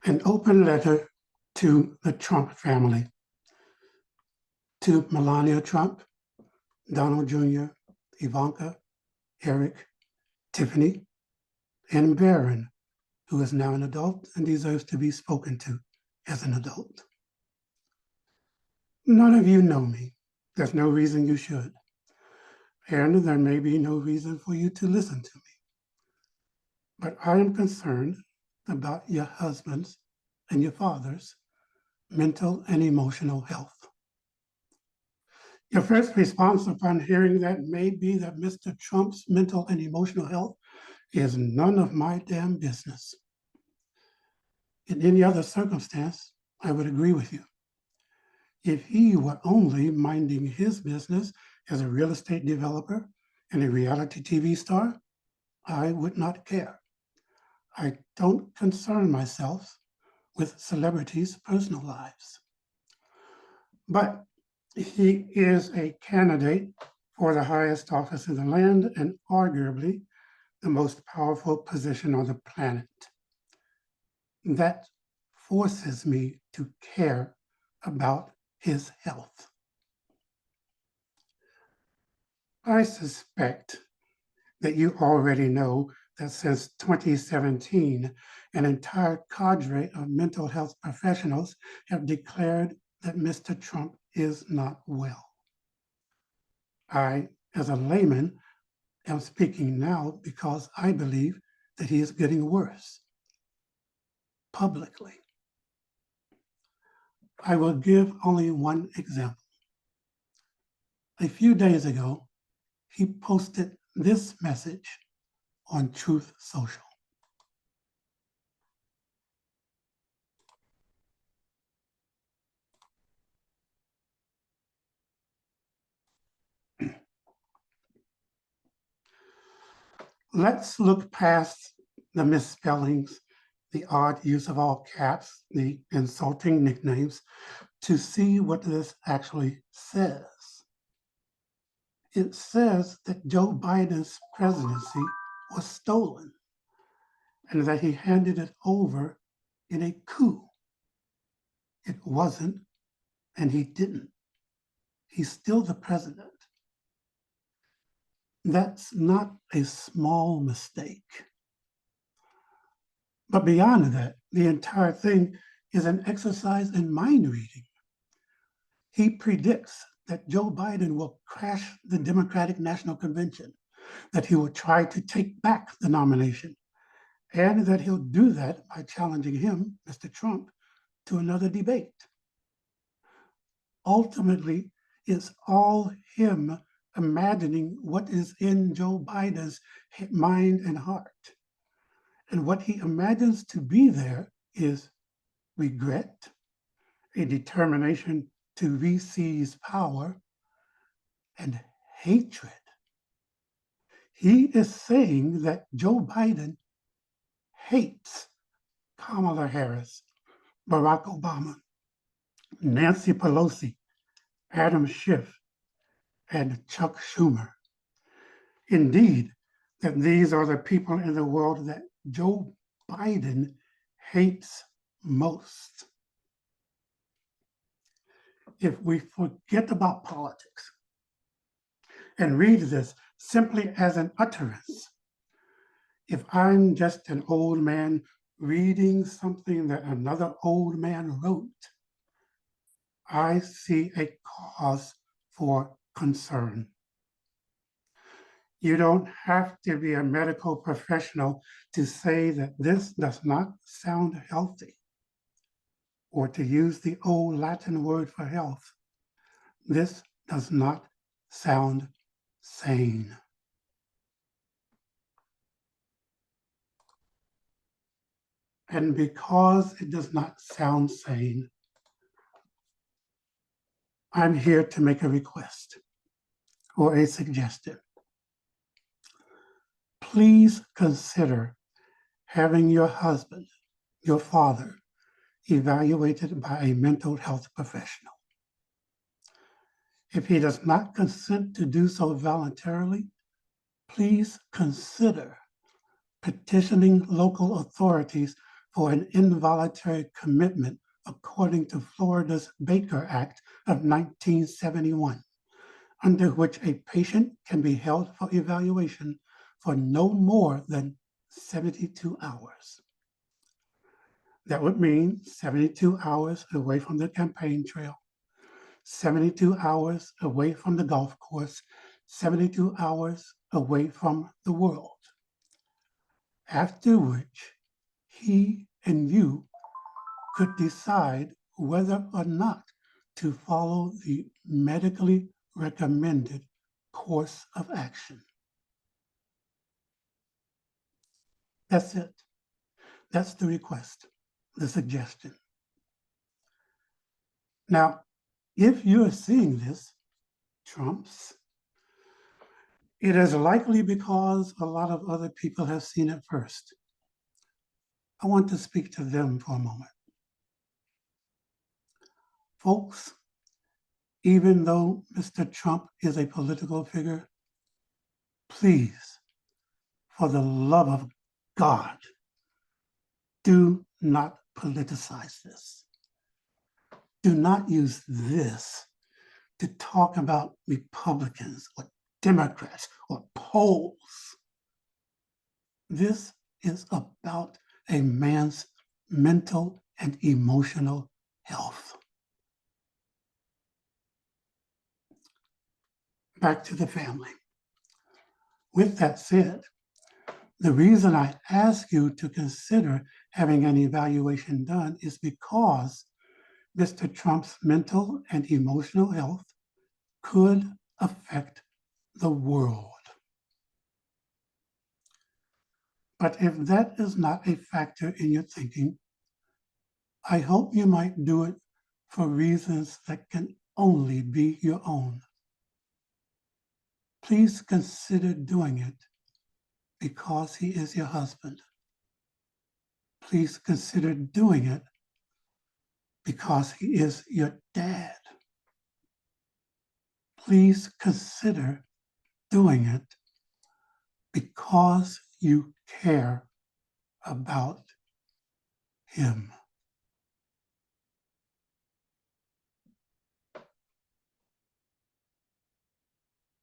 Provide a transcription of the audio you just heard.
An open letter to the Trump family, to Melania Trump, Donald Jr., Ivanka, Eric, Tiffany, and Barron, who is now an adult and deserves to be spoken to as an adult. None of you know me. There's no reason you should. And there may be no reason for you to listen to me. But I am concerned about your husband's and your father's mental and emotional health. Your first response upon hearing that may be that Mr. Trump's mental and emotional health is none of my damn business. In any other circumstance, I would agree with you. If he were only minding his business as a real estate developer and a reality TV star, I would not care. I don't concern myself with celebrities' personal lives. But he is a candidate for the highest office in the land and arguably the most powerful position on the planet. That forces me to care about his health. I suspect that you already know that since 2017, an entire cadre of mental health professionals have declared that Mr. Trump is not well. I, as a layman, am speaking now because I believe that he is getting worse publicly. I will give only one example. A few days ago, he posted this message on Truth Social. Let's look past the misspellings, the odd use of all caps, the insulting nicknames, to see what this actually says. It says that Joe Biden's presidency was stolen and that he handed it over in a coup. It wasn't, and he didn't. He's still the president. That's not a small mistake. But beyond that, the entire thing is an exercise in mind reading. He predicts that Joe Biden will crash the Democratic National Convention, that he will try to take back the nomination, and that he'll do that by challenging him, Mr. Trump, to another debate. Ultimately, it's all him imagining what is in Joe Biden's mind and heart. And what he imagines to be there is regret, a determination to re-seize power, and hatred. He is saying that Joe Biden hates Kamala Harris, Barack Obama, Nancy Pelosi, Adam Schiff, and Chuck Schumer. Indeed, that these are the people in the world that Joe Biden hates most. If we forget about politics and read this simply as an utterance, if I'm just an old man reading something that another old man wrote, I see a cause for concern. You don't have to be a medical professional to say that this does not sound healthy. Or to use the old Latin word for health, this does not sound sane. And because it does not sound sane, I'm here to make a request or a suggestion. Please consider having your husband, your father, evaluated by a mental health professional. If he does not consent to do so voluntarily, please consider petitioning local authorities for an involuntary commitment according to Florida's Baker Act of 1971, under which a patient can be held for evaluation for no more than 72 hours. That would mean 72 hours away from the campaign trail, 72 hours away from the golf course, 72 hours away from the world. After which he and you could decide whether or not to follow the medically recommended course of action. That's it. That's the request, the suggestion. Now, if you're seeing this, Trumps, it is likely because a lot of other people have seen it first. I want to speak to them for a moment. Folks, even though Mr. Trump is a political figure, please, for the love of God, do not politicize this. Do not use this to talk about Republicans or Democrats or polls. This is about a man's mental and emotional health. Back to the family. With that said, the reason I ask you to consider having an evaluation done is because Mr. Trump's mental and emotional health could affect the world. But if that is not a factor in your thinking, I hope you might do it for reasons that can only be your own. Please consider doing it because he is your husband. Please consider doing it because he is your dad. Please consider doing it because you care about him.